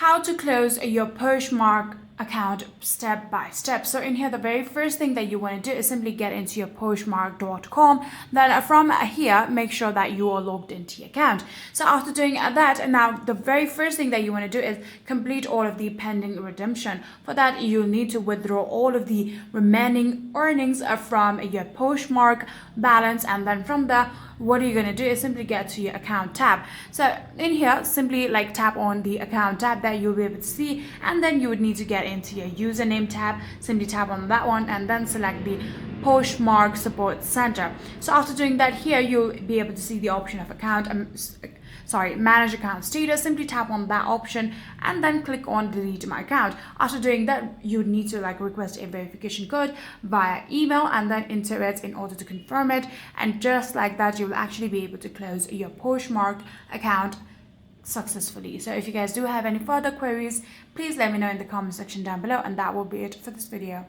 how to close your Poshmark account step by step. So in here, the very first thing that you want to do is simply get into your Poshmark.com. Then from here, make sure that you are logged into your account. So after doing that, now the very first thing that you want to do is complete all of the pending redemption. For that, you'll need to withdraw all of the remaining earnings from your Poshmark balance, and then from there, what you're going to do is simply get to your account tab. So in here, simply like tap on the account tab that you'll be able to see, and then you would need to get into your username tab. Simply tap on that one and then select the Poshmark Support Center. So after doing that, here you'll be able to see the option of manage account status. Simply tap on that option and then click on delete my account. After doing that, you need to request a verification code via email and then enter it in order to confirm it, and just like that, you will actually be able to close your Poshmark account successfully. So if you guys do have any further queries, please let me know in the comment section down below, and that will be it for this video.